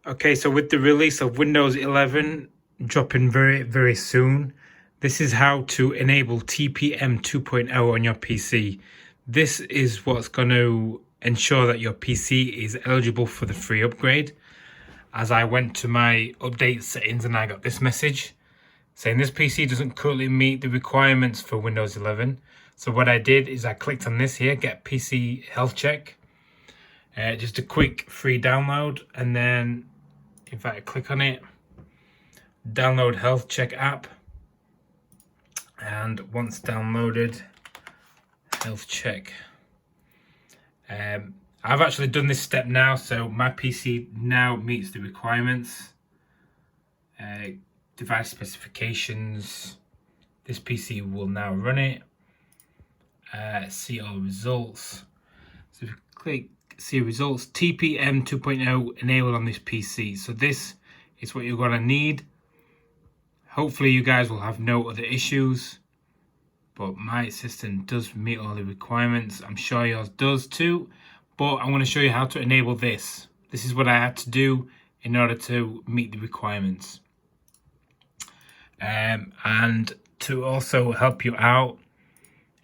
Okay, so with the release of Windows 11 dropping very soon, this is how to enable TPM 2.0 on your PC. This is what's going to ensure that your PC is eligible for the free upgrade. As I went to my update settings and I got this message saying this PC doesn't currently meet the requirements for Windows 11. So what I did is I clicked on this here, get PC health check. Just a quick free download, and then if I click on it, download health check app, and once downloaded, health check. I've actually done this step now, so my PC now meets the requirements. Device specifications, this PC will now run it. See all results. So if you click see results, TPM 2.0 enabled on this PC. So this is what you're going to need. Hopefully you guys will have no other issues, but my system does meet all the requirements. I'm sure yours does too, but I'm going to show you how to enable this. This is what I had to do in order to meet the requirements. And to also help you out,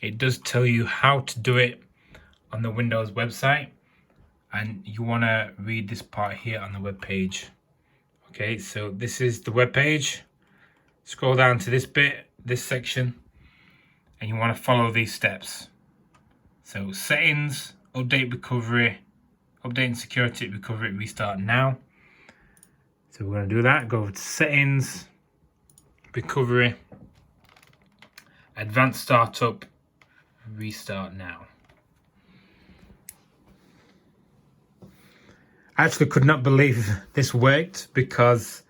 it does tell you how to do it on the Windows website, and you want to read this part here on the web page. Okay, so this is the web page. Scroll down to this bit, this section, and you want to follow these steps. So settings, update recovery, update and security, recovery, restart now. So we're going to do that. Go over to settings, recovery, advanced startup, restart now. I actually could not believe this worked, because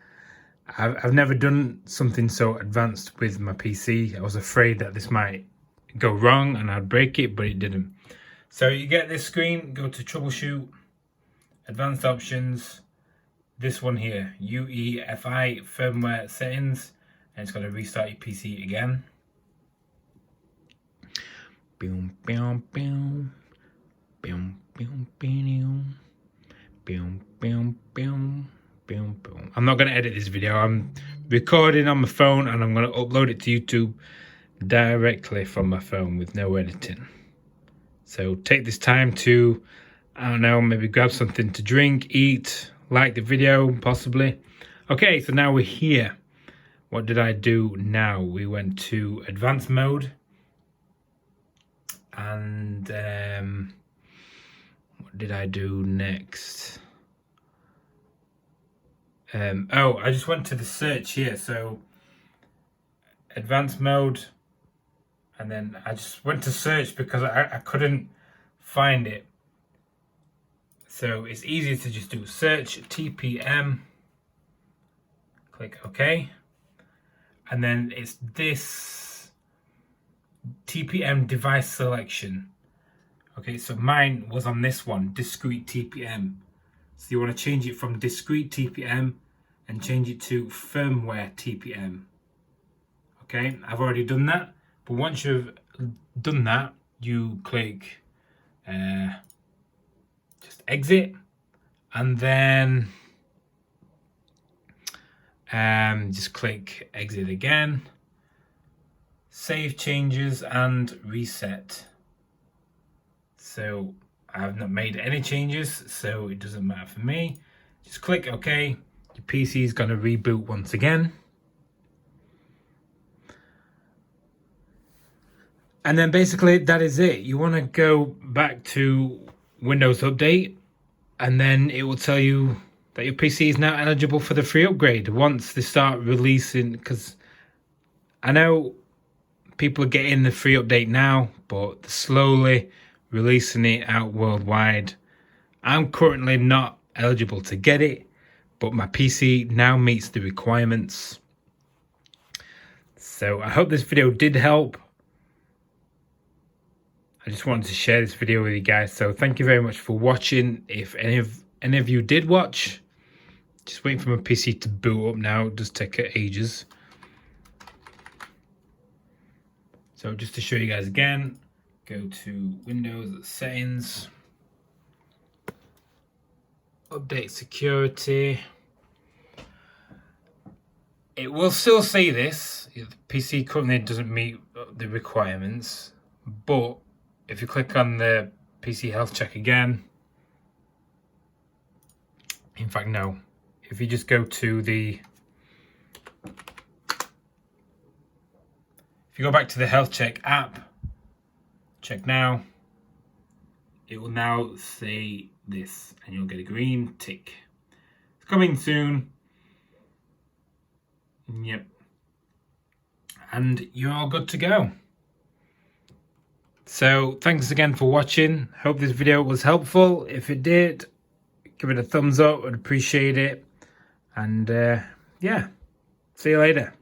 I've never done something so advanced with my PC. I was afraid that this might go wrong and I'd break it, but it didn't. So you get this screen, go to troubleshoot, advanced options, this one here, UEFI firmware settings, and it's going to restart your PC again. Boom, boom, boom, boom, boom, boom. Boom, boom, boom, boom, boom. I'm not going to edit this video. I'm recording on my phone and I'm going to upload it to YouTube directly from my phone with no editing. So take this time to, I don't know, maybe grab something to drink, eat, like the video, possibly. Okay, so now we're here. What did I do now? We went to advanced mode. And what did I do next? Oh, I just went to the search here. So advanced mode, and then I just went to search because I couldn't find it. So it's easier to just do search TPM, click OK, and then it's this TPM device selection. Okay, so mine was on this one, discrete TPM. So you want to change it from discrete TPM and change it to firmware TPM. Okay, I've already done that, but once you've done that, you click just exit, and then just click exit again, save changes and reset. So I have not made any changes, so it doesn't matter for me. Just click OK. Your PC is going to reboot once again. And then basically that is it. You want to go back to Windows Update, and then it will tell you that your PC is now eligible for the free upgrade once they start releasing, because I know people are getting the free update now, but they're slowly releasing it out worldwide. I'm currently not eligible to get it, but my PC now meets the requirements. So I hope this video did help. I just wanted to share this video with you guys. So thank you very much for watching. If any of you did watch, just waiting for my PC to boot up now. It does take ages. So just to show you guys again, go to Windows settings, update security, it will still say this. The PC currently doesn't meet the requirements, but if you click on the PC health check again, in fact, no. If you just go to the, if you go back to the health check app, check now, it will now say this, and you'll get a green tick. It's coming soon. Yep. And you're all good to go. So thanks again for watching. Hope this video was helpful. If it did, give it a thumbs up. I'd appreciate it. And yeah, see you later.